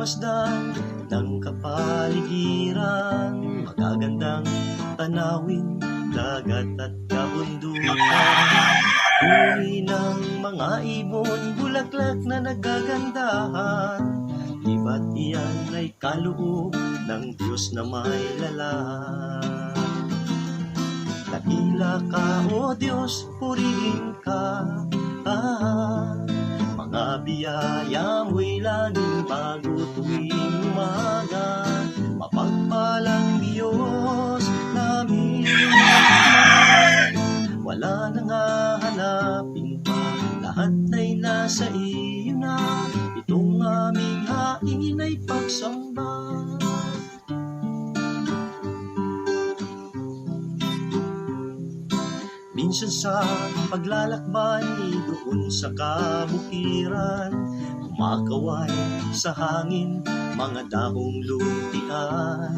masdan ng kapaligiran, magagandang tanawin, dagat at kabundukan. Uri ng mga ibon, bulaklak na nagagandahan, iba't iyan ay kaloob ng Diyos na may lalang. Dakila ka, O Diyos, purihin ka, mga biyaya mo'y laging bago tuwing umaga. Mapagpalang Diyos namin, wala nang hahanapin pa, lahat ay nasa iyo na. Itong aming hain ay pagsamba. Minsan sa paglalakbay doon sa kabukiran, kumakaway sa hangin mga dahong lutian.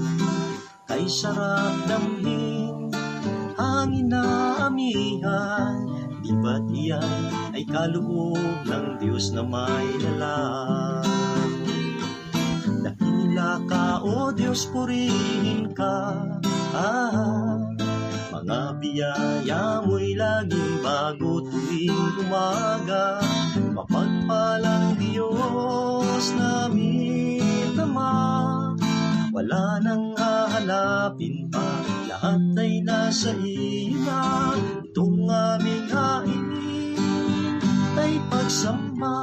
Kay sarap damhin, hangin na amihan, di ba't iyan ay kaloob ng Diyos na may lalang. Dakila ka, O Diyos, purihin ka, mga biyaya mo'y laging bago tuwing umaga. Mapagpalang Diyos namin Ama, wala nang hahanapin pa, lahat ay nasa iyo na. Itong aming hain ay pagsamba.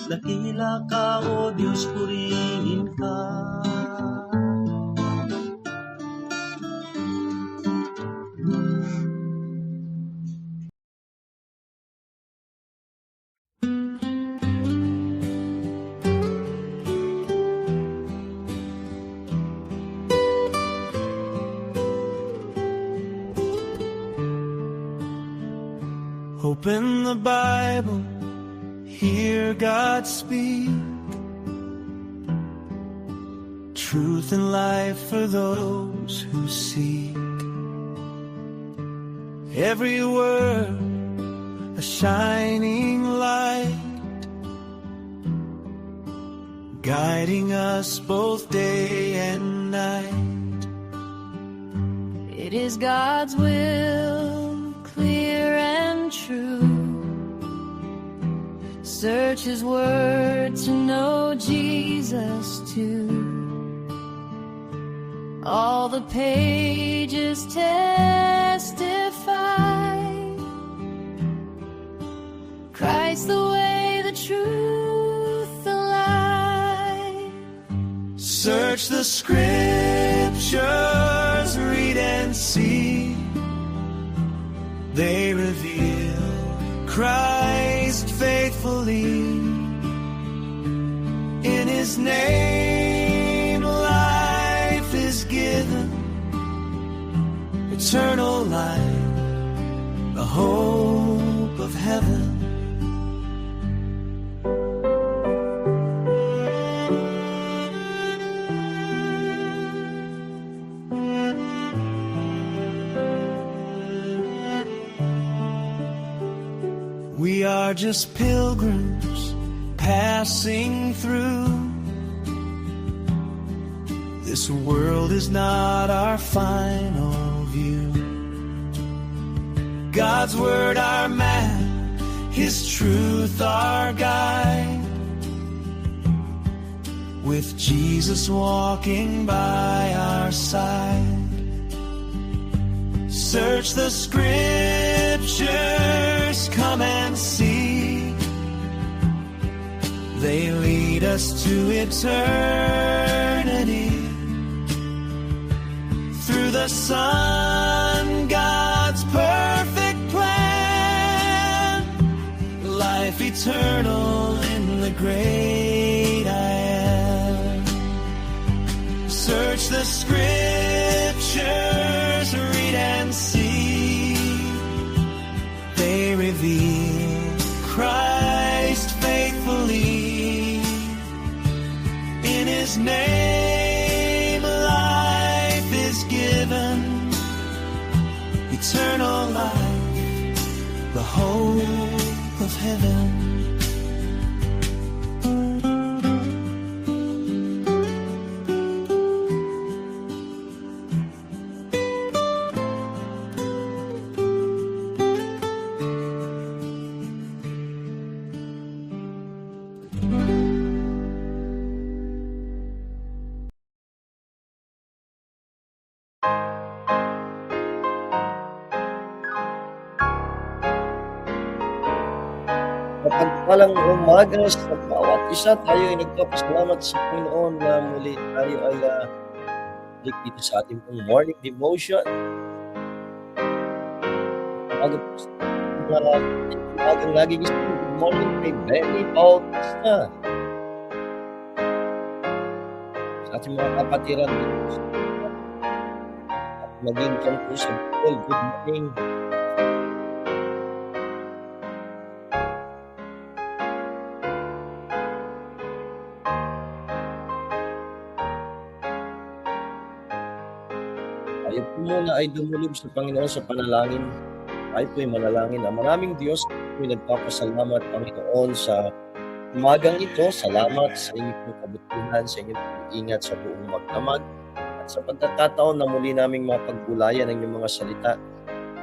Dakila ka, O Diyos, purihin ka. Open the Bible, hear God speak. Truth and life for those who seek. Every word a shining light, guiding us both day and night. It is God's will, clear and true. Search His word to know Jesus too. All the pages testify, Christ the way, the truth, the light. Search the scriptures, read and see. They reveal Christ faithfully. In His name life is given, eternal life, the hope of heaven. We are just pilgrims passing through. This world is not our final view. God's word our map, His truth our guide. With Jesus walking by our side. Search the scriptures, come and see. They lead us to eternity. Through the Son, God's perfect plan, life eternal in the great I am. Search the scriptures, read and see. They reveal Christ faithfully. In His name life is given, eternal life, the hope of heaven. Mapagpalang umaga sa bawat isa. Tayo ay nagpapasalamat sa Panginoon na muli tayo ay balik dito sa ating pong morning devotion. Umaga po sa mga umagang nagigising. Good morning kay Benny Bautista. Sa ating mga kapatiran dito at maging dyan po sa Bicol. Good morning. Tayo po muna ay dumulog sa Panginoon sa panalangin. Tayo po ay manalangin na maraming Diyos po ay nagpapasalamat, Panginoon, sa umagang ito. Salamat sa inyong pong kabutihan, sa inyong pong ingat sa buong magdamag. At sa pagkakataon na muli naming mapagbulayan ang inyong mga salita,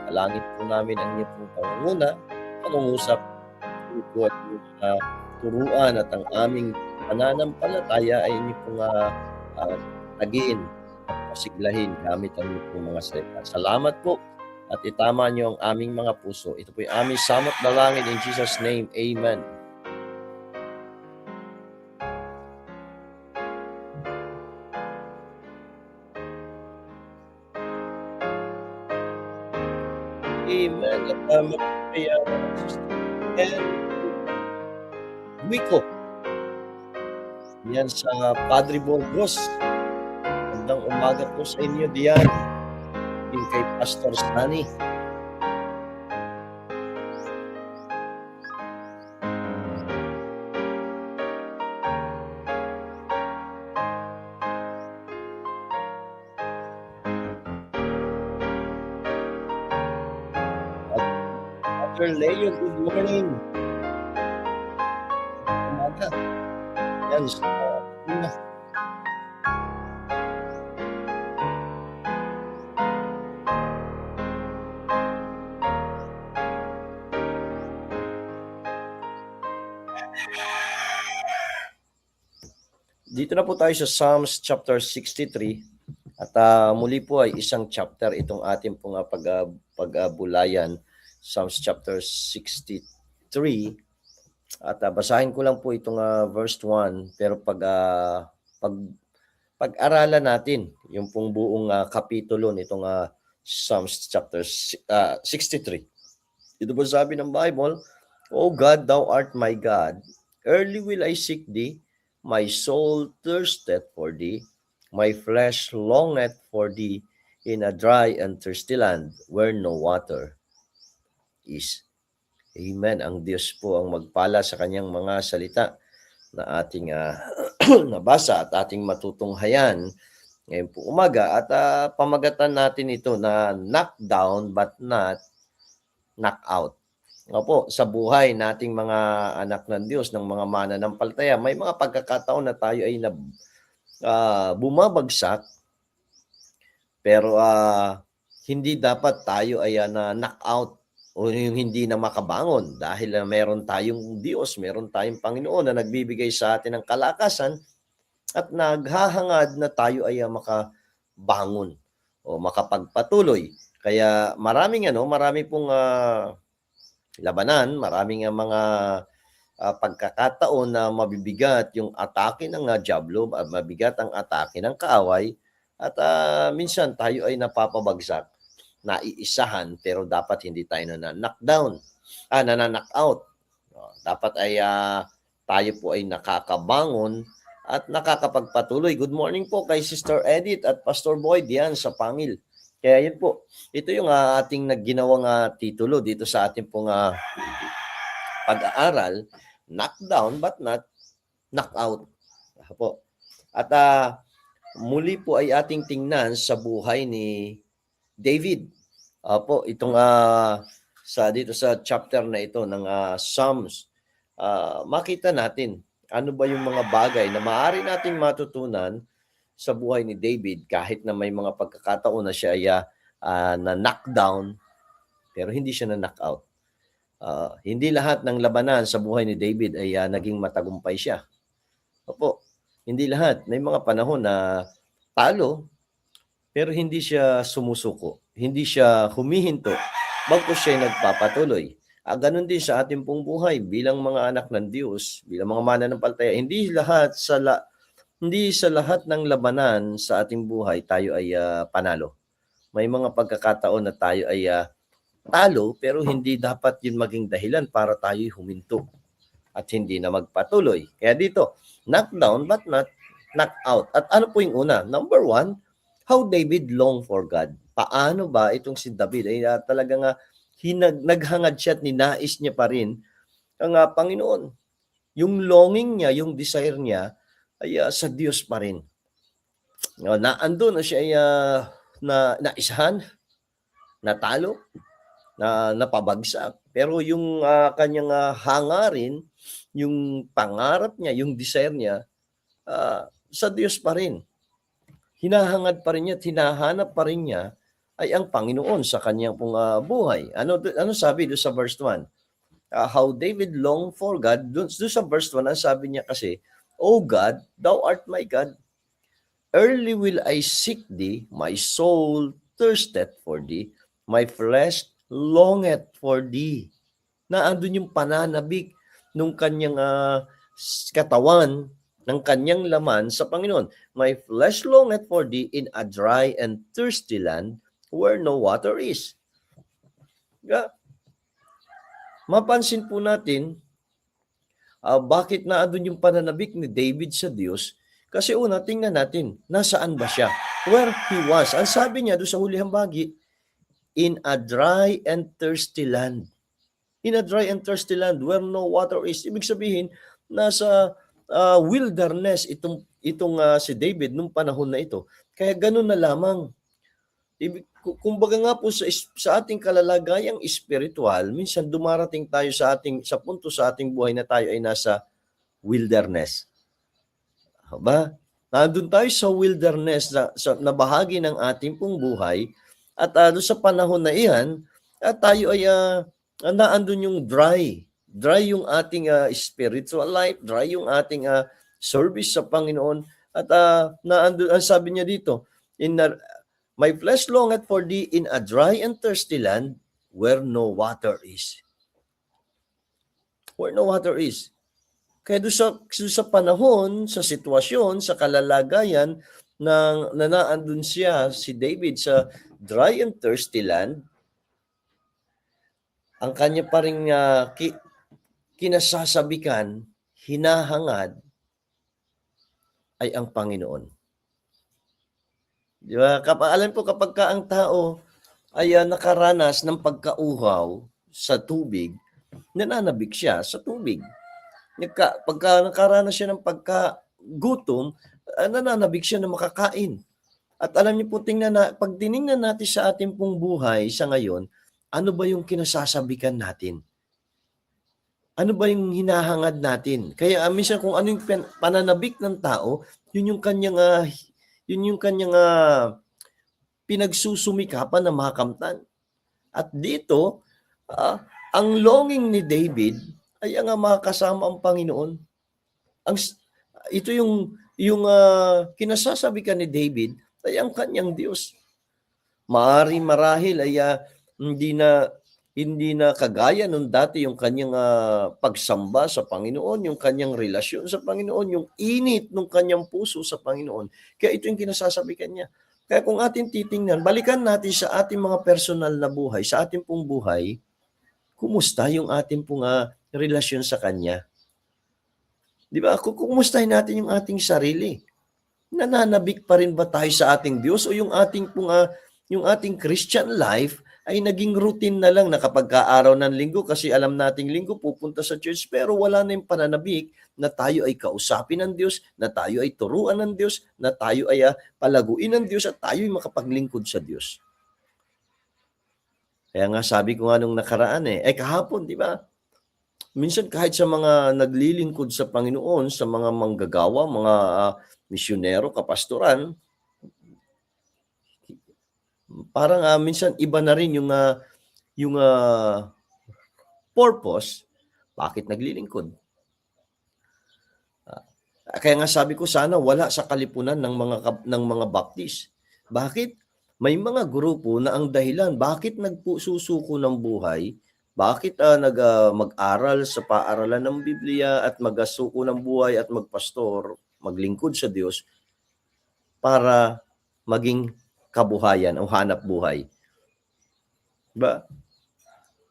alangin po namin ang inyong pong pangunguna, pangungusap, po at inyong turuan at ang aming pananampalataya ay inyong pong tagiin at pasiglahin gamit ang inyong pong mga salita. Salamat po at itama niyo ang aming mga puso. Ito po yung aming samot dalangin in Jesus' name. Amen. Amen. At magpapaya and Wico. Yan sa Padre Burgos. Magandang umaga po sa inyo diyan. Yung kay Pastor Sunny. Pastor Leo, good morning. Umaga. Yan sa Dito na po tayo sa Psalms chapter 63 at muli po ay isang chapter itong ating pong pagbulayan, Psalms chapter 63 at basahin ko lang po itong verse 1 pero pag-aralan natin yung pong buong kapitulo nitong Psalms chapter 63. Ito po sabi ng Bible, O God, thou art my God, early will I seek thee. My soul thirsteth for thee, my flesh longeth for thee in a dry and thirsty land where no water is. Amen. Ang Diyos po ang magpala sa kanyang mga salita na ating nabasa at ating matutunghayan ngayon po umaga. At pamagatan natin ito na knock down but not knock out. Opo, sa buhay nating mga anak ng Diyos, ng mga mananampalataya, may mga pagkakataon na tayo ay bumabagsak, pero hindi dapat tayo ay na-knock out o yung hindi na makabangon dahil meron tayong Diyos, meron tayong Panginoon na nagbibigay sa atin ng kalakasan at naghahangad na tayo ay makabangon o makapagpatuloy. Kaya marami pong labanan, maraming mga pagkakataon na mabibigat yung atake ng diablo, mabigat ang atake ng kaaway at minsan tayo ay napapabagsak, naiisahan pero dapat hindi tayo na-knockdown, na-knock out. Dapat ay tayo po ay nakakabangon at nakakapagpatuloy. Good morning po kay Sister Edith at Pastor Boyd yan sa Pangil. Kaya yun po, ito yung ating nagginawang titulo dito sa ating pong pag-aaral, knock down but not knock out. Po. At muli po ay ating tingnan sa buhay ni David. Po, itong dito sa chapter na ito ng Psalms, makita natin ano ba yung mga bagay na maaari nating matutunan sa buhay ni David kahit na may mga pagkakataon na siya ay na knockdown pero hindi siya na knockout. Hindi lahat ng labanan sa buhay ni David ay naging matagumpay siya. Opo, hindi lahat. May mga panahon na talo pero hindi siya sumusuko, hindi siya humihinto, bagkus siya nagpapatuloy. Ganun din sa ating pong buhay bilang mga anak ng Diyos, bilang mga mananampalataya, hindi sa lahat ng labanan sa ating buhay tayo ay panalo. May mga pagkakataon na tayo ay talo, pero hindi dapat yun maging dahilan para tayo huminto at hindi na magpatuloy. Kaya dito, knock down but not knock out. At ano po yung una? Number 1, how David longed for God. Paano ba itong si David ay talagang naghangad siya at ninais niya pa rin ang Panginoon. Yung longing niya, yung desire niya ay sa Diyos pa rin. Naandun na siya ay naisahan, natalo, napabagsak. Pero yung kanyang hangarin, yung pangarap niya, yung desire niya, sa Diyos pa rin. Hinahangad pa rin niya at hinahanap pa rin niya ay ang Panginoon sa kanyang pong buhay. Ano sabi doon sa verse 1? How David longed for God. Doon sa verse 1, ang sabi niya kasi, O God, thou art my God. Early will I seek thee, my soul thirsteth for thee, my flesh longeth for thee. Naandun yung pananabik nung kanyang katawan, ng kanyang laman sa Panginoon. My flesh longeth for thee in a dry and thirsty land where no water is. Mapansin po natin, bakit naandun yung pananabik ni David sa Diyos? Kasi una, tingnan natin, nasaan ba siya? Where he was. Ang sabi niya doon sa hulihang bahagi, in a dry and thirsty land. In a dry and thirsty land where no water is. Ibig sabihin, nasa wilderness itong si David nung panahon na ito. Kaya ganun na lamang. Kumbaga nga po sa ating kalalagayang espiritual, minsan dumarating tayo sa punto sa ating buhay na tayo ay nasa wilderness. Ba? Nandun tayo sa wilderness na bahagi ng ating pong buhay at doon sa panahon na iyan, tayo ay naandun yung dry yung ating spiritual life, dry yung ating service sa Panginoon at naandun, ang sabi niya dito, my flesh longeth for thee in a dry and thirsty land where no water is. Where no water is. Kaya doon sa panahon, sa sitwasyon, sa kalalagayan na naandun si David sa dry and thirsty land, ang kanya pa rin kinasasabikan, hinahangad, ay ang Panginoon. Di ba? Alam po, kapag ang tao ay nakaranas ng pagkauhaw sa tubig, nananabik siya sa tubig. Pagka nakaranas siya ng pagkagutom, nananabik siya na makakain. At alam niyo po, pag tiningnan natin sa ating pong buhay sa ngayon, ano ba yung kinasasabikan natin? Ano ba yung hinahangad natin? Kaya minsan kung ano yung pananabik ng tao, yun yung kanyang pinagsusumikapan na makamtan. At dito, ang longing ni David ay ang makasama ang Panginoon. Ito yung kinasasabikan ni David ay ang kanyang Diyos. Marahil ay hindi na kagaya nung dati yung kanyang pagsamba sa Panginoon, yung kanyang relasyon sa Panginoon, yung init ng kanyang puso sa Panginoon. Kaya ito yung kinasasabikan niya. Kaya kung ating titingnan, balikan natin sa ating mga personal na buhay, sa ating pong buhay, kumusta yung ating pong relasyon sa Kanya? Di ba? Kumustahin natin yung ating sarili. Nananabik pa rin ba tayo sa ating Diyos o yung ating Christian life ay naging routine na lang na kapag araw ng linggo, kasi alam nating linggo pupunta sa church, pero wala na yung pananabik na tayo ay kausapin ng Diyos, na tayo ay turuan ng Diyos, na tayo ay palaguin ng Diyos at tayo ay makapaglingkod sa Diyos. Kaya nga sabi ko nga nung nakaraan kahapon, di ba? Minsan kahit sa mga naglilingkod sa Panginoon, sa mga manggagawa, mga misyonero, kapastoran, parang minsan iba na rin yung purpose bakit naglilingkod. Kaya nga sabi ko, sana wala sa kalipunan ng mga baptist. Bakit? May mga grupo na ang dahilan bakit nagsusuko ng buhay, Bakit mag-aral sa paaralan ng Biblia at magasuko ng buhay at magpastor, maglingkod sa Diyos para maging kabuhayan o hanap buhay? Diba?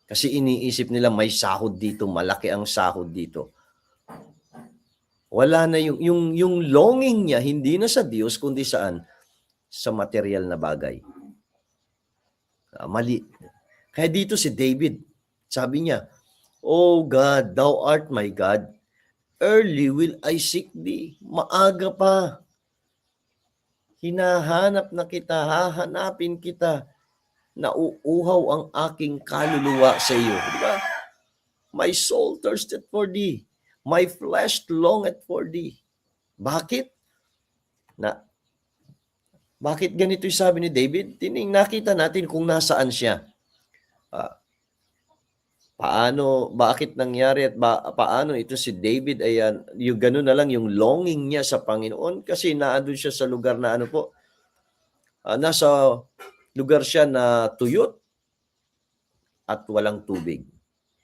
Kasi iniisip nila may sahod dito, malaki ang sahod dito. Wala na yung longing niya, hindi na sa Diyos, kundi saan? Sa material na bagay. Mali. Kaya dito si David, sabi niya, "Oh God, thou art my God. Early will I seek thee." Maaga pa. Hinahanap na kita, hahanapin kita. Nauuhaw ang aking kaluluwa sa iyo. Diba? My soul thirsted for thee. My flesh longeth for thee. Bakit? Bakit ganito yung sabi ni David? Nakita natin kung nasaan siya. Bakit nangyari at paano ito si David ay yung gano'n na lang yung longing niya sa Panginoon kasi naandun siya sa lugar na nasa lugar siya na tuyot at walang tubig.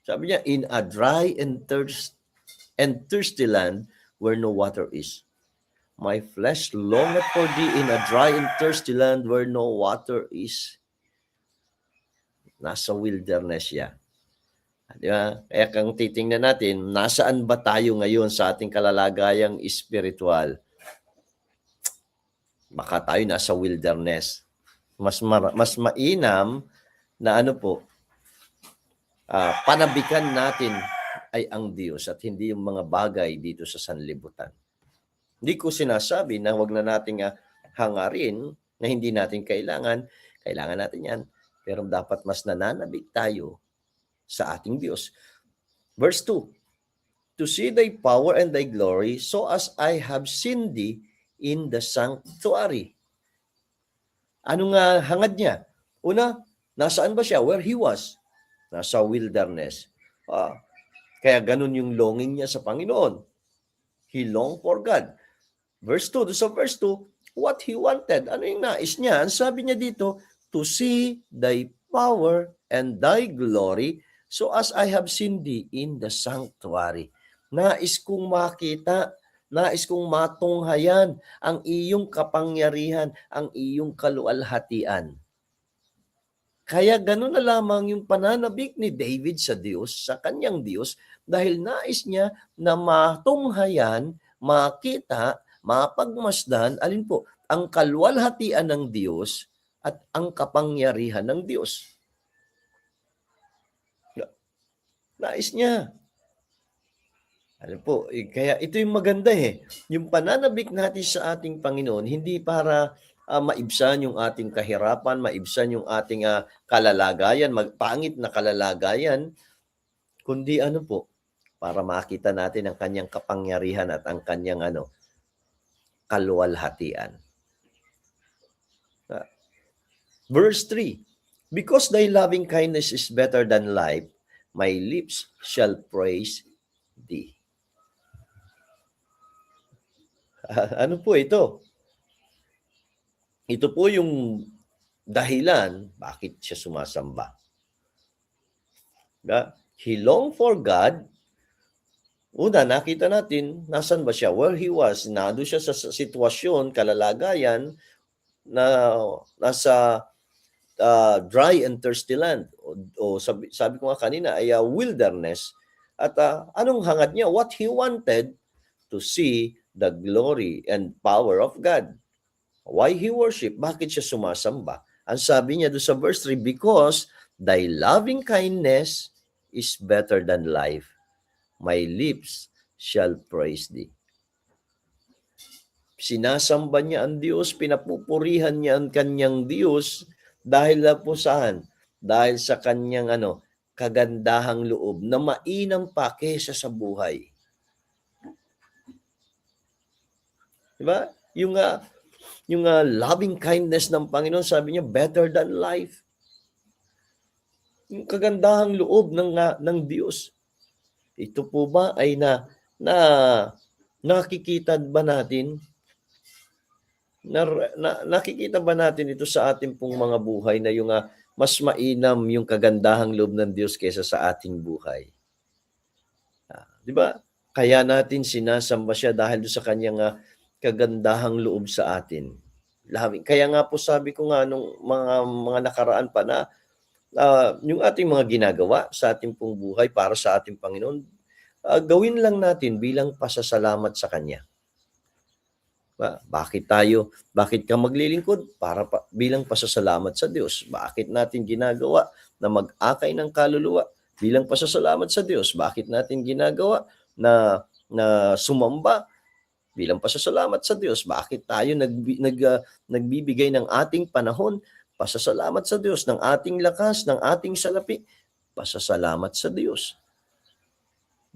Sabi niya, in a dry and thirsty land where no water is. My flesh longeth for thee in a dry and thirsty land where no water is. Nasa wilderness siya. Di ba? Kaya kung titingnan natin, nasaan ba tayo ngayon sa ating kalalagayang espiritual? Baka tayo nasa wilderness. Mas mainam na panabikan natin ay ang Diyos at hindi yung mga bagay dito sa sanlibutan. Hindi ko sinasabi na wag na nating hangarin na hindi natin kailangan. Kailangan natin yan. Pero dapat mas nananabik tayo sa ating Diyos. Verse 2, "To see thy power and thy glory, so as I have seen thee in the sanctuary." Ano nga hangad niya? Una, nasaan ba siya? Where he was? Nasa wilderness. Kaya ganun yung longing niya sa Panginoon. He longed for God. Verse 2, sa verse 2, what he wanted. Ano yung nais niya? Ang sabi niya dito, "To see thy power and thy glory, so as I have seen thee in the sanctuary." Nais kong makita, nais kong matunghayan ang iyong kapangyarihan, ang iyong kaluwalhatian. Kaya gano'n na lamang yung pananabik ni David sa Diyos, sa kanyang Diyos, dahil nais niya na matunghayan, makita, mapagmasdan, ang kaluwalhatian ng Diyos at ang kapangyarihan ng Diyos. Nais niya. Kaya ito yung maganda Yung pananabik natin sa ating Panginoon, hindi para maibsan yung ating kahirapan, maibsan yung ating kalalagayan, magpangit na kalalagayan, kundi para makita natin ang kanyang kapangyarihan at ang kanyang kaluwalhatian. Verse 3, "Because thy loving kindness is better than life, my lips shall praise thee." Ano po ito? Ito po yung dahilan bakit siya sumasamba. He longed for God. Una, nakita natin, nasan ba siya? Where he was. Nado siya sa sitwasyon, kalalagayan, na nasa dry and thirsty land. O sabi ko nga kanina, ay wilderness. At anong hangad niya? What he wanted to see the glory and power of God. Why he worship? Bakit siya sumasamba? Ang sabi niya doon sa verse 3, "Because thy loving kindness is better than life. My lips shall praise thee." Sinasamba niya ang Diyos, pinapupurihan niya ang kanyang Diyos dahil po saan? Dahil sa kanyang kagandahang loob na mainam pa kaysa sa buhay. Diba? Yung loving kindness ng Panginoon, sabi niya, better than life. Yung kagandahang loob ng Diyos. Ito po ba ay nakikita ba natin? Nakikita ba natin ito sa ating pong mga buhay na yung mas mainam yung kagandahang loob ng Diyos kaysa sa ating buhay. Di ba? Kaya natin sinasamba siya dahil sa kanyang kagandahang loob sa atin. Kaya nga po sabi ko nga nung mga nakaraan pa na yung ating mga ginagawa sa ating pong buhay para sa ating Panginoon, gawin lang natin bilang pasasalamat sa Kanya. Bakit ka maglilingkod? Bilang pasasalamat sa Diyos. Bakit natin ginagawa na mag-akay ng kaluluwa? Bilang pasasalamat sa Diyos. Bakit natin ginagawa na sumamba? Bilang pasasalamat sa Diyos. Bakit tayo nagbibigay ng ating panahon? Pasasalamat sa Diyos. Ng ating lakas, ng ating salapi. Pasasalamat sa Diyos.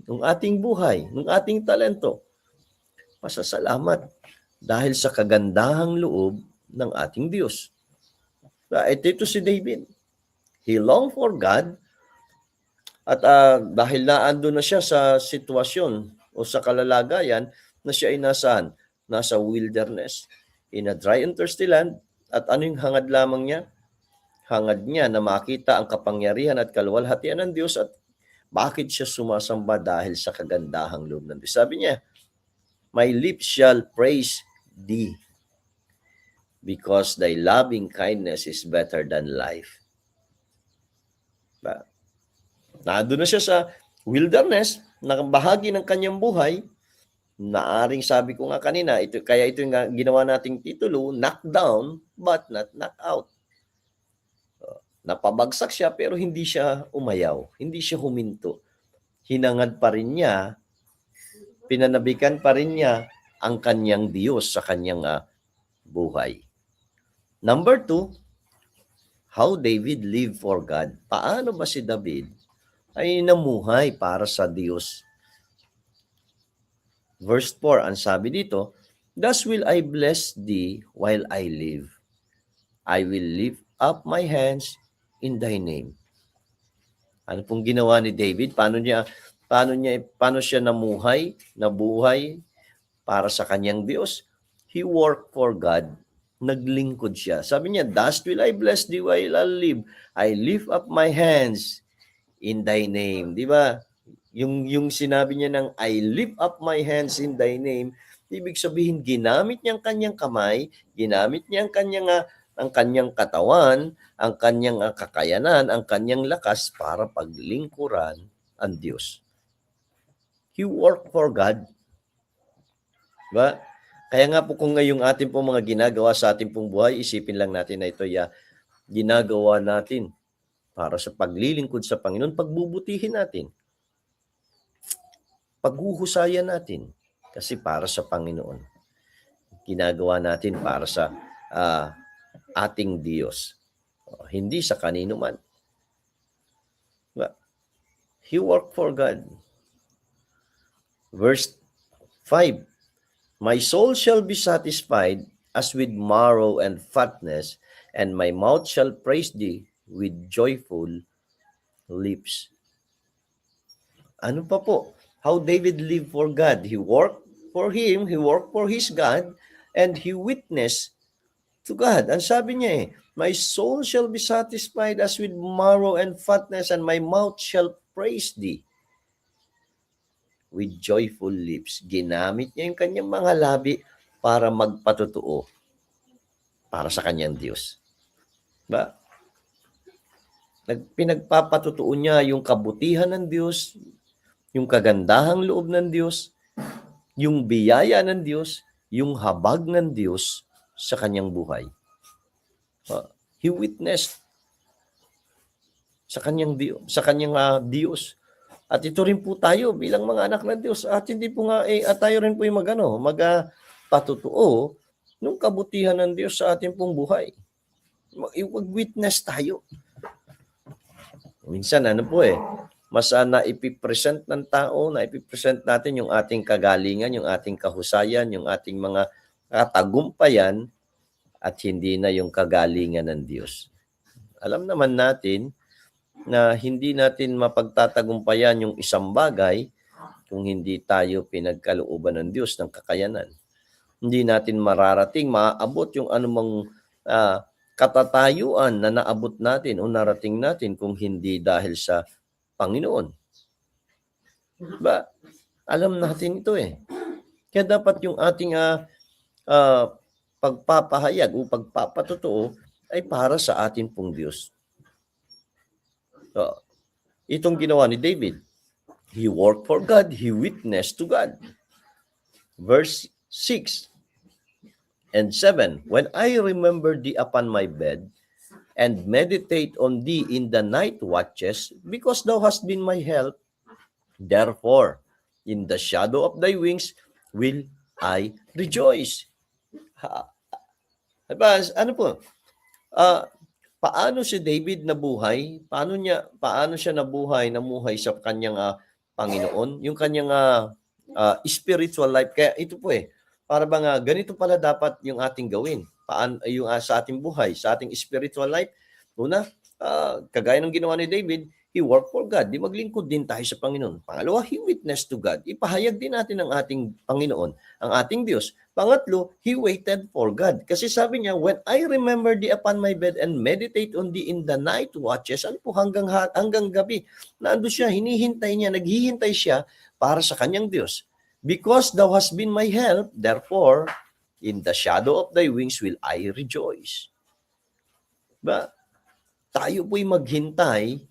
Ng ating buhay, ng ating talento. Pasasalamat. Dahil sa kagandahang loob ng ating Diyos. Ito si David. He longed for God. At dahil naandun na siya sa sitwasyon o sa kalalagayan na siya ay nasaan? Nasa wilderness, in a dry and thirsty land. At ano yung hangad lamang niya? Hangad niya na makita ang kapangyarihan at kaluwalhatian ng Diyos. At bakit siya sumasamba? Dahil sa kagandahang loob ng Diyos. Sabi niya, my lips shall praise thee, because thy loving kindness is better than life. Nandun na siya sa wilderness, na bahagi ng kanyang buhay, naaring sabi ko nga kanina, kaya ito yung ginawa nating titulo, knock down, but not knock out. Napabagsak siya, pero hindi siya umayaw, hindi siya huminto. Hinangad pa rin niya, pinanabikan pa rin niya ang kanyang Diyos sa kanyang buhay. Number 2, how David lived for God. Paano ba si David ay namuhay para sa Diyos? Verse 4, ang sabi dito, thus will I bless thee while I live. I will lift up my hands in thy name. Ano pong ginawa ni David? Paano siya nabuhay para sa kanyang Diyos? He worked for God. Naglingkod siya. Sabi niya, thus will I bless thee while I live. I lift up my hands in thy name. Di ba? Yung sinabi niya ng I lift up my hands in thy name, ibig sabihin, ginamit niya ang kanyang kamay, ginamit niya ang kanyang katawan, ang kanyang kakayanan, ang kanyang lakas para paglingkuran ang Diyos. He worked for God. Diba? Kaya nga po kung ngayong ating pong mga ginagawa sa ating pong buhay, isipin lang natin na ito ginagawa natin para sa paglilingkod sa Panginoon, pagbubutihin natin. Paghuhusayan natin kasi para sa Panginoon. Ginagawa natin para sa ating Diyos. Hindi sa kanino man. Diba? He worked for God. Verse 5, my soul shall be satisfied as with marrow and fatness, and my mouth shall praise thee with joyful lips. Ano pa po? How David lived for God. He worked for Him, he worked for his God, and he witnessed to God. Ang sabi niya my soul shall be satisfied as with marrow and fatness, and my mouth shall praise thee with joyful lips. Ginamit niya yung kanyang mga labi para magpatotoo para sa kanyang Diyos. Ba? Pinagpapatotoo niya yung kabutihan ng Diyos, yung kagandahang loob ng Diyos, yung biyaya ng Diyos, yung habag ng Diyos sa kanyang buhay. He witnessed sa kanyang Diyos. At ito rin po tayo bilang mga anak ng Diyos. At hindi po nga, at tayo rin po yung magpatutuo ng kabutihan ng Diyos sa ating pong buhay. Mag-witness tayo. Minsan, mas naipipresent ng tao, naipipresent natin yung ating kagalingan, yung ating kahusayan, yung ating mga katagumpayan, at hindi na yung kagalingan ng Diyos. Alam naman natin na hindi natin mapagtatagumpayan yung isang bagay kung hindi tayo pinagkalooban ng Diyos ng kakayanan. Hindi natin mararating, maaabot yung anumang katatayuan na naabot natin o narating natin kung hindi dahil sa Panginoon. Ba, alam natin ito eh. Kaya dapat yung ating pagpapahayag o pagpapatotoo ay para sa atin pong Diyos. So, itong ginawa ni David, he worked for God, he witnessed to God. Verse 6 and 7, when I remember thee upon my bed, and meditate on thee in the night watches, because thou hast been my help, therefore, in the shadow of thy wings will I rejoice. Ano po? Paano si David nabuhay? Paano siya namuhay sa kanyang Panginoon? Yung kanyang spiritual life. Kaya ito po para bang ganito pala dapat yung ating gawin. Yung sa ating buhay, sa ating spiritual life. Una, kagaya ng ginawa ni David, he worked for God. Di maglingkod din tayo sa Panginoon. Pangalawa, he witnessed to God. Ipahayag din natin ang ating Panginoon, ang ating Diyos. Pangatlo, he waited for God. Kasi sabi niya, when I remember thee upon my bed and meditate on thee in the night watches, ano po, hanggang gabi, naando siya, naghihintay siya para sa kanyang Diyos. Because thou hast been my help, therefore, in the shadow of thy wings will I rejoice. Ba? Tayo po'y maghintay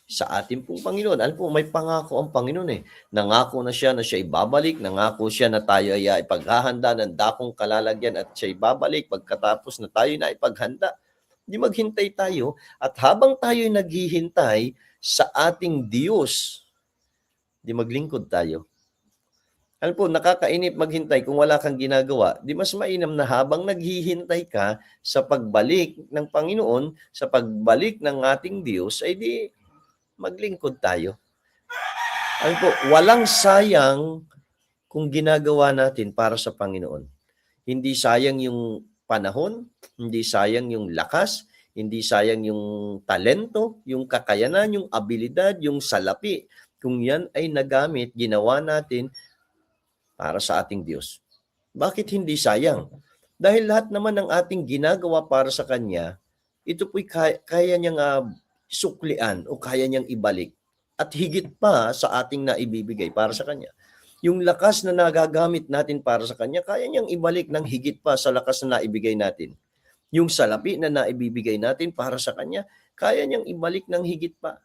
sa ating pong Panginoon. Ano po, may pangako ang Panginoon Nangako na siya ibabalik. Nangako siya na tayo ay ipaghahanda ng dakong kalalagyan at siya ibabalik pagkatapos na tayo na ipaghanda. Di maghintay tayo at habang tayo naghihintay sa ating Diyos, di maglingkod tayo. Ano po, nakakainip maghintay kung wala kang ginagawa. Di mas mainam na habang naghihintay ka sa pagbalik ng Panginoon, sa pagbalik ng ating Diyos, ay di maglingkod tayo. Ano po, walang sayang kung ginagawa natin para sa Panginoon. Hindi sayang yung panahon, hindi sayang yung lakas, hindi sayang yung talento, yung kakayanan, yung abilidad, yung salapi. Kung yan ay nagamit, ginawa natin para sa ating Diyos. Bakit hindi sayang? Dahil lahat naman ng ating ginagawa para sa Kanya, ito po'y kaya niyang suklian o kaya niyang ibalik. At higit pa sa ating naibibigay para sa Kanya. Yung lakas na nagagamit natin para sa Kanya, kaya niyang ibalik ng higit pa sa lakas na naibigay natin. Yung salapi na naibibigay natin para sa Kanya, kaya niyang ibalik ng higit pa.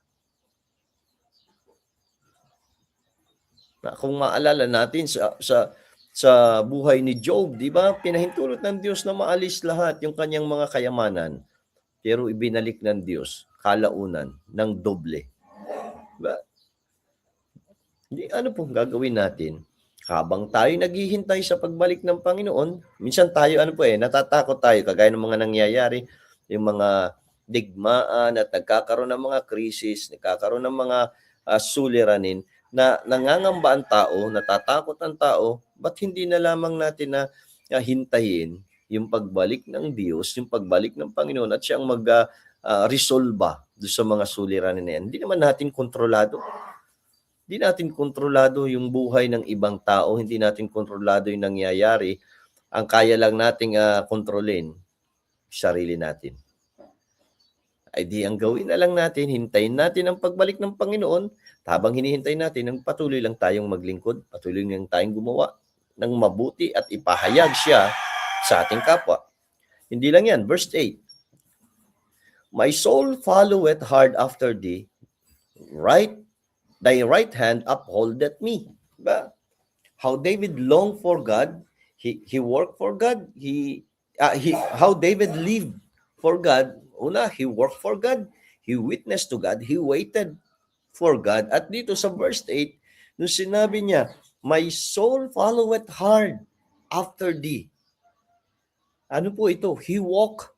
Kung maalala natin sa buhay ni Job, di ba? Pinahintulot ng Diyos na maalis lahat yung kanyang mga kayamanan. Pero ibinalik ng Diyos kalaunan ng doble. Diba? Ano pong gagawin natin? Habang tayo naghihintay sa pagbalik ng Panginoon, minsan tayo natatakot tayo kagaya ng mga nangyayari, yung mga digmaan at nagkakaroon ng mga krisis, nagkakaroon ng mga suliranin, na nangangamba ang tao, natatakot ang tao, ba't hindi na lamang natin na hintayin yung pagbalik ng Diyos, yung pagbalik ng Panginoon at siyang mag-resolba doon sa mga suliranin na yan. Hindi naman natin kontrolado. Hindi natin kontrolado yung buhay ng ibang tao, hindi natin kontrolado yung nangyayari. Ang kaya lang nating kontrolin, sarili natin. Ay di ang gawin na lang natin, hintayin natin ang pagbalik ng Panginoon. Habang hinihintay natin, patuloy lang tayong maglingkod, patuloy lang tayong gumawa ng mabuti at ipahayag siya sa ating kapwa. Hindi lang yan. Verse 8. My soul followeth hard after thee, thy right hand upholdeth me. Diba? How David longed for God, he worked for God, how David lived for God. Una, he worked for God, he witnessed to God, he waited for God. At dito sa verse 8, nung sinabi niya, my soul followeth hard after thee. Ano po ito? He walked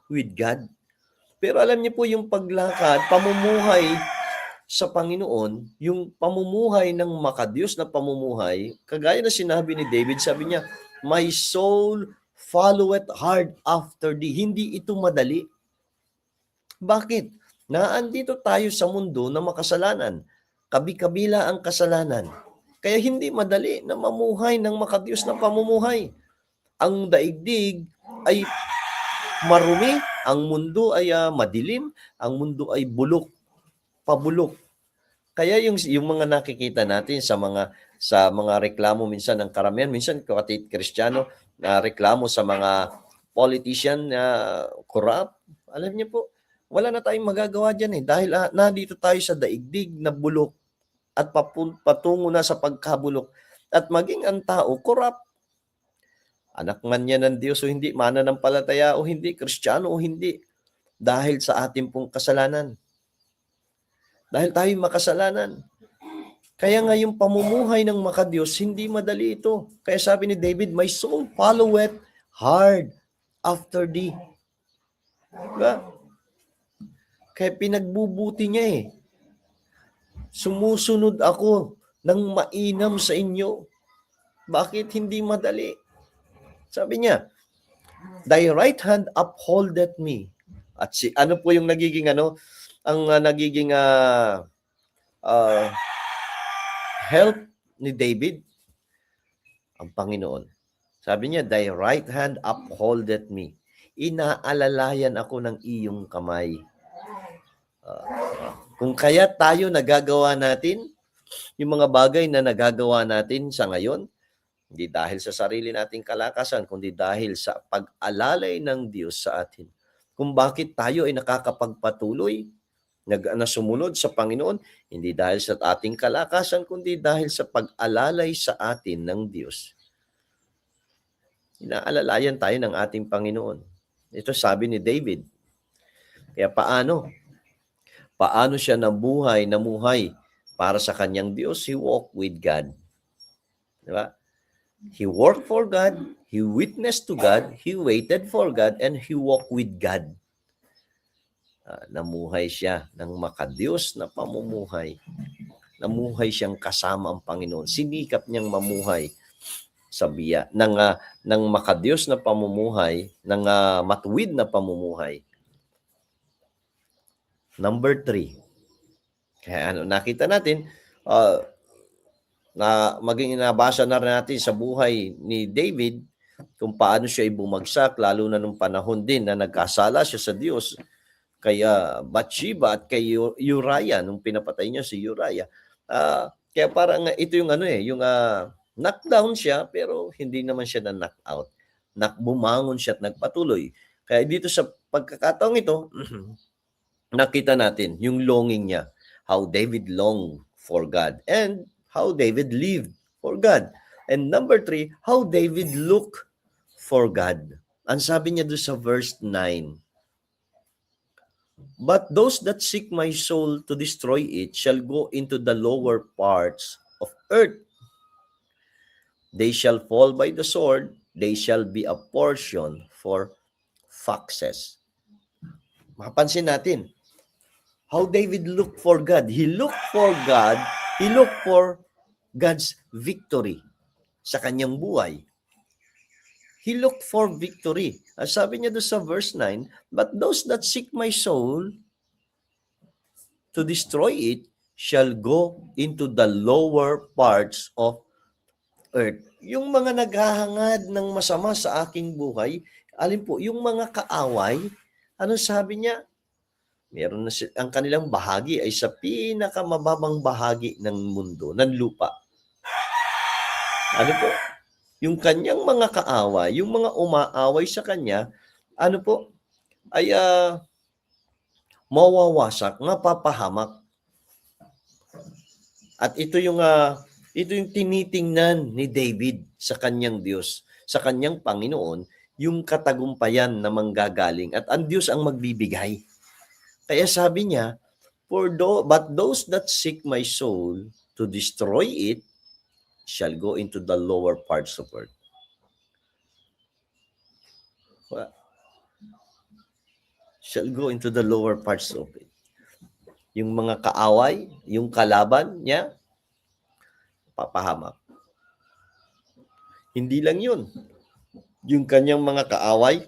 with God. Pero alam niyo po yung paglakad, pamumuhay sa Panginoon, yung pamumuhay ng makadiyos na pamumuhay, kagaya na sinabi ni David, sabi niya, my soul followeth hard after thee. Hindi ito madali. Bakit? Naandito tayo sa mundo na makasalanan. Kabi-kabila ang kasalanan. Kaya hindi madali na mamuhay ng makadiyos na pamumuhay. Ang daigdig ay marumi, ang mundo ay madilim, ang mundo ay bulok, pabulok. Kaya yung mga nakikita natin sa mga reklamo minsan ng karamihan, minsan kapatid Kristiyano na reklamo sa mga politician na corrupt. Alam niyo po, wala na tayong magagawa diyan dahil nandito tayo sa daigdig na bulok at patungo na sa pagkabulok. At maging ang tao corrupt. Anak man yan ng Diyos o hindi, mananampalataya o hindi, Kristiyano o hindi, dahil sa ating pong kasalanan. Dahil tayo makasalanan. Kaya nga yung pamumuhay ng makadiyos, hindi madali ito. Kaya sabi ni David, my soul followeth hard after thee. Diba? Kaya pinagbubuti niya Sumusunod ako ng mainam sa inyo. Bakit hindi madali? Sabi niya, thy right hand upholdeth me. At ano po yung nagiging ang nagiging help ni David? Ang Panginoon. Sabi niya, thy right hand upholdeth me. Inaalalayan ako ng iyong kamay. Kung kaya tayo nagagawa natin, yung mga bagay na nagagawa natin sa ngayon, hindi dahil sa sarili nating kalakasan, kundi dahil sa pag-alalay ng Diyos sa atin. Kung bakit tayo ay nakakapagpatuloy, na sumunod sa Panginoon, hindi dahil sa ating kalakasan, kundi dahil sa pag-alalay sa atin ng Diyos. Inaalalayan tayo ng ating Panginoon. Ito sabi ni David. Kaya paano siya namuhay para sa kanyang Diyos? He walked with God. Diba? He worked for God, he witnessed to God, he waited for God, and he walked with God. Namuhay siya ng makadiyos na pamumuhay. Namuhay siyang kasama ang Panginoon. Sinikap niyang mamuhay sa biya ng makadiyos na pamumuhay, ng matuwid na pamumuhay. Number 3. Kaya nakita natin, na maging nabasa na rin natin sa buhay ni David kung paano siya ay bumagsak, lalo na nung panahon din na nagkasala siya sa Diyos kay Bathsheba at kay Uriah nung pinapatay niya si Uriah. Kaya parang ito yung yung knockdown siya pero hindi naman siya na knockout. Bumangon siya at nagpatuloy. Kaya dito sa pagkakataong ito, nakita natin yung longing niya, how David longed for God and how David lived for God. And number 3, how David looked for God. Ang sabi niya doon sa verse 9, but those that seek my soul to destroy it shall go into the lower parts of earth. They shall fall by the sword, they shall be a portion for foxes. Mapansin natin, how David looked for God. He looked for God, he looked for God's victory sa kanyang buhay. He looked for victory. Sabi niya doon sa verse 9, but those that seek my soul to destroy it shall go into the lower parts of earth. Yung mga naghahangad ng masama sa aking buhay, alin po, yung mga kaaway, anong sabi niya? Meron na ang kanilang bahagi ay sa pinakamababang bahagi ng mundo, ng lupa. Ano po? Yung kanyang mga kaaway, yung mga umaaway sa kanya, ano po? Ay mawawasak, mapapahamak. At ito yung tinitingnan ni David sa kanyang Diyos, sa kanyang Panginoon, yung katagumpayan na manggagaling at ang Diyos ang magbibigay. Kaya sabi niya, but those that seek my soul to destroy it shall go into the lower parts of earth. Shall go into the lower parts of it. Yung mga kaaway, yung kalaban niya, papahamak. Hindi lang yun. Yung kanyang mga kaaway,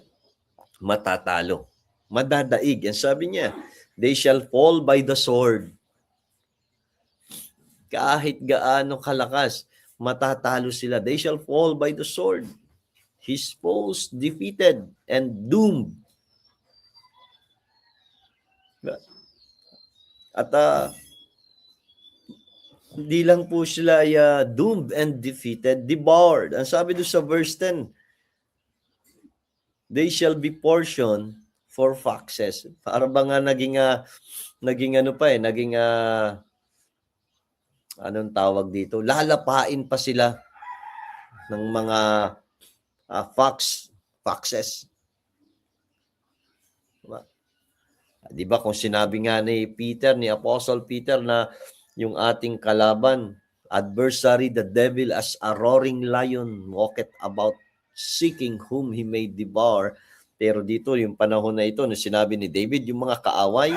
matatalo. Madadaig. Yan sabi niya, they shall fall by the sword. Kahit gaano kalakas, matatalo sila. They shall fall by the sword. His foes defeated and doomed. At hindi lang po sila ay doomed and defeated, devoured. Ang sabi doon sa verse 10, they shall be portion for foxes. Para ba nga naging ano pa naging anong tawag dito? Lalapain pa sila ng mga foxes. Diba? Di ba kung sinabi nga ni Apostle Peter na yung ating kalaban, adversary, the devil as a roaring lion, walketh about seeking whom he may devour. Pero dito, yung panahon na ito, na sinabi ni David, yung mga kaaway,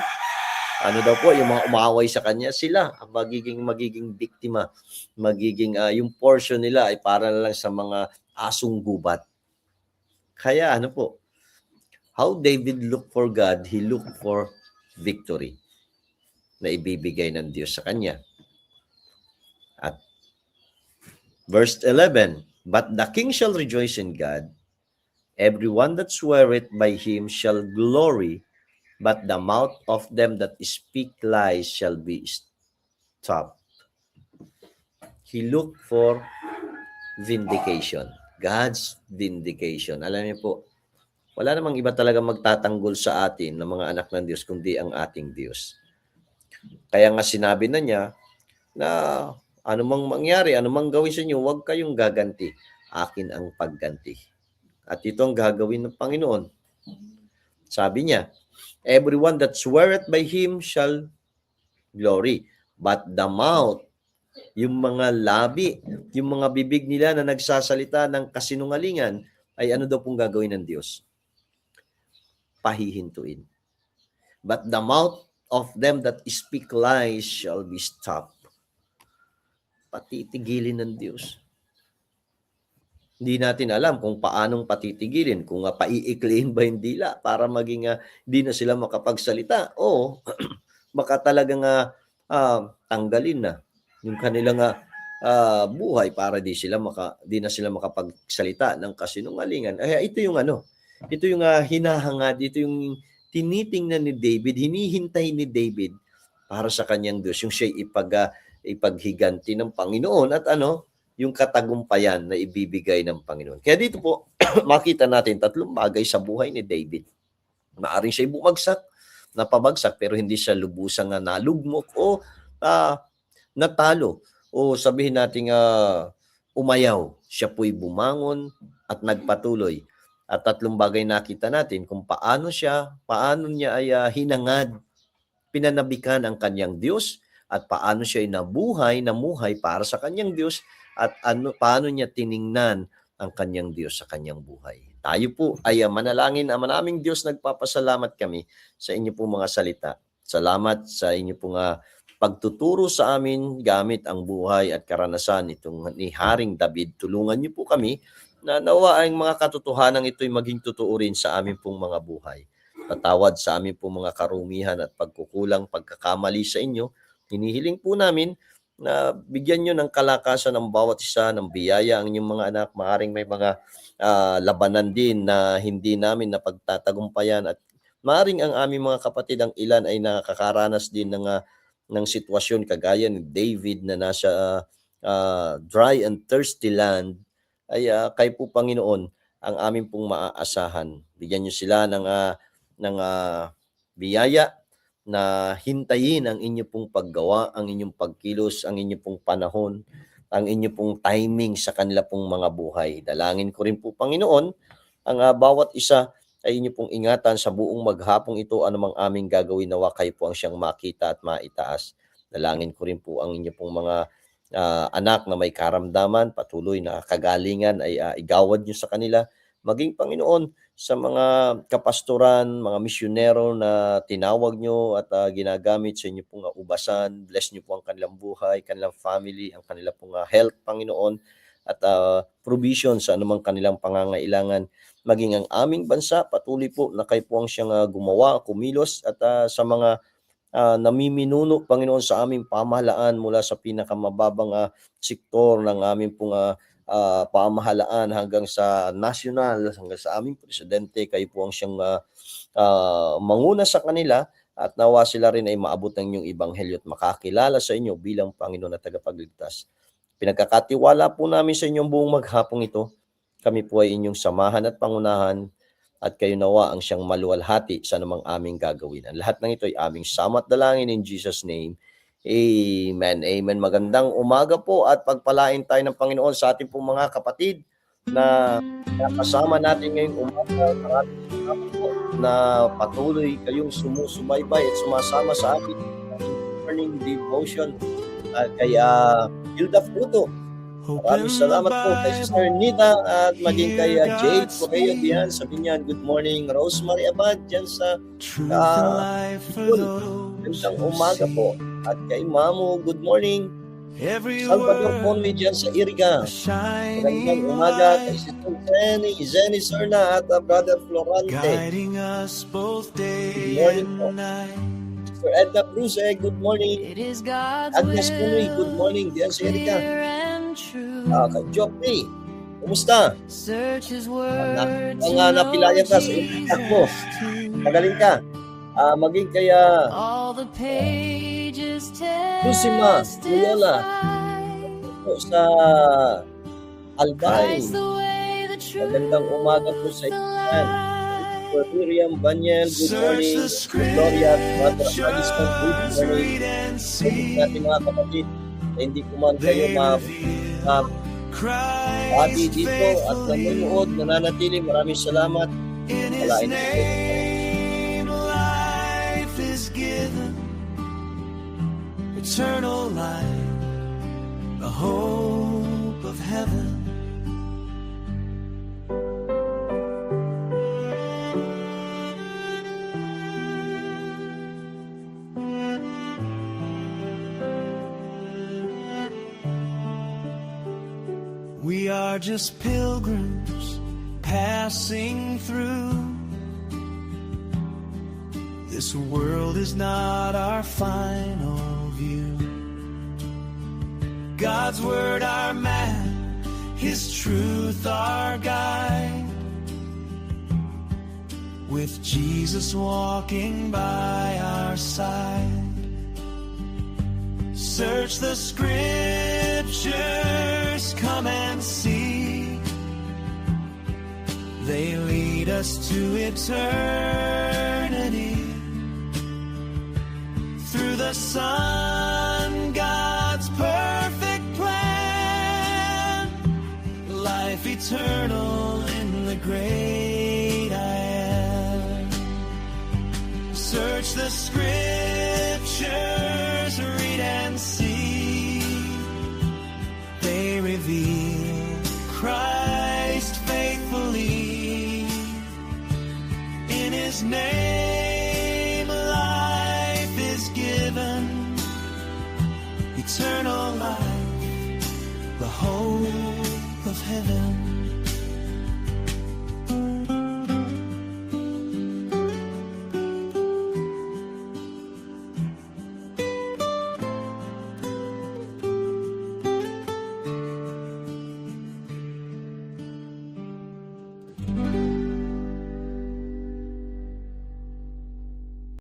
ano daw po, yung mga umaaway sa kanya, sila ang magiging biktima. Yung portion nila ay para na lang sa mga asong gubat. Kaya ano po, how David looked for God, he looked for victory na ibibigay ng Diyos sa kanya. At verse 11, but the king shall rejoice in God, everyone that sweareth by him shall glory, but the mouth of them that speak lies shall be stopped. He looked for vindication. God's vindication. Alam niyo po, wala namang iba talaga magtatanggol sa atin ng mga anak ng Diyos kundi ang ating Diyos. Kaya nga sinabi na niya na anumang mangyari, anumang gawin sa inyo, huwag kayong gaganti. Akin ang pagganti. At ito ang gagawin ng Panginoon. Sabi niya, everyone that sweareth by him shall glory. But the mouth, yung mga labi, yung mga bibig nila na nagsasalita ng kasinungalingan, ay ano daw pong gagawin ng Diyos? Pahihintuin. But the mouth of them that speak lies shall be stopped. Patitigilin ng Diyos. Hindi natin alam kung paanong patitigilin, kung paiikliin ba yung dila para maging di na sila makapagsalita o baka talagang tanggalin na yung kanilang buhay para di na sila makapagsalita ng kasinungalingan. Ay ito yung hinahangad, ito yung tinitingnan ni David, hinihintay ni David para sa kanyang Diyos, yung siya ipaghiganti ng Panginoon at yung katagumpayan na ibibigay ng Panginoon. Kaya dito po, makita natin tatlong bagay sa buhay ni David. Maaring siya napabagsak, pero hindi siya lubusang nalugmok o natalo. O sabihin natin umayaw. Siya po'y bumangon at nagpatuloy. At tatlong bagay nakita natin kung paano niya ay hinangad, pinanabikan ang kanyang Diyos, at paano siya ay namuhay para sa kanyang Diyos, at paano niya tiningnan ang kanyang Diyos sa kanyang buhay. Tayo po ay manalangin, Ama naming Diyos, nagpapasalamat kami sa inyo pong mga salita. Salamat sa inyo pong pagtuturo sa amin gamit ang buhay at karanasan itong ni Haring David. Tulungan niyo po kami na nawa ang mga katotohanan ito'y maging totoo rin sa amin pong mga buhay. Patawad sa amin pong mga karumihan at pagkukulang, pagkakamali sa inyo. Hinihiling po namin na bigyan nyo ng kalakasan ng bawat isa, ng biyaya ang inyong mga anak. Maaring may mga labanan din na hindi namin napagtatagumpayan, at maaring ang aming mga kapatid, ang ilan ay nakakaranas din ng sitwasyon kagaya ni David na nasa dry and thirsty land. Ay kayo po, Panginoon, ang aming pong maaasahan. Bigyan nyo sila ng biyaya na hintayin ang inyo pong paggawa, ang inyong pagkilos, ang inyo pong panahon, ang inyo pong timing sa kanila pong mga buhay. Dalangin ko rin po, Panginoon, ang bawat isa ay inyo pong ingatan sa buong maghapong ito, anumang aming gagawin, nawa kayo po ang siyang makita at maitaas. Dalangin ko rin po ang inyo pong mga anak na may karamdaman, patuloy na kagalingan ay igawad nyo sa kanila. Maging, Panginoon, sa mga kapastoran, mga misyonero na tinawag nyo at ginagamit sa inyo pong ubasan, bless nyo po ang kanilang buhay, kanilang family, ang kanilang pong health, Panginoon, at provision sa anumang kanilang pangangailangan. Maging ang aming bansa, patuloy po na kayo po ang siyang gumawa, kumilos, at sa mga namiminuno, Panginoon, sa aming pamahalaan mula sa pinakamababang sektor ng aming pong pamahalaan hanggang sa national, hanggang sa aming presidente, kayo po ang siyang manguna sa kanila at nawa sila rin ay maabot ng inyong ebanghelyo at makakilala sa inyo bilang Panginoon at tagapagligtas. Pinagkakatiwala po namin sa inyong buong maghapong ito. Kami po ay inyong samahan at pangunahan at kayo nawa ang siyang maluwalhati sa namang aming gagawin. Ang lahat ng ito ay aming sama at dalangin in Jesus' name. Amen. Amen. Magandang umaga po at pagpalain tayo ng Panginoon sa ating pong mga kapatid na kasama natin ngayong umaga. Maraming salamat po na patuloy kayong sumusubaybay at sumasama sa ating morning devotion kay Hilda Fruto. Maraming salamat po kay Sister Nita at maging kay Jade Correo diyan sa Binyan. Good morning. Rosemary Abad dyan sa Gandang umaga po. At kay Mamu, good morning. Salvador Conway dyan sa Iriga. Magandang umaga kay Sister Zenny Serna at Brother Florante. Good morning po. Sister Edna Cruz, good morning. Agnes Conway, good morning diyan sa Iriga. Kay Joffrey, kumusta? Ang napilayan ka sa impact mo. Magaling ka. Maging kaya Lusima, Lola sa Albay. Magandang umaga po sa ilan. Miriam Banyel, good morning. Gloria, Mother Agisman, good morning. Natin mga kapatid, hindi ko man kayo pati dito at nanonood, nananatili. Maraming salamat. Walain life is given, eternal life, the hope of heaven. We are just pilgrims passing through. This world is not our final view. God's word our map, His truth our guide. With Jesus walking by our side. Search the scriptures, come and see. They lead us to eternity. Through the Son, God's perfect plan. Life eternal in the great I am. Search the scriptures.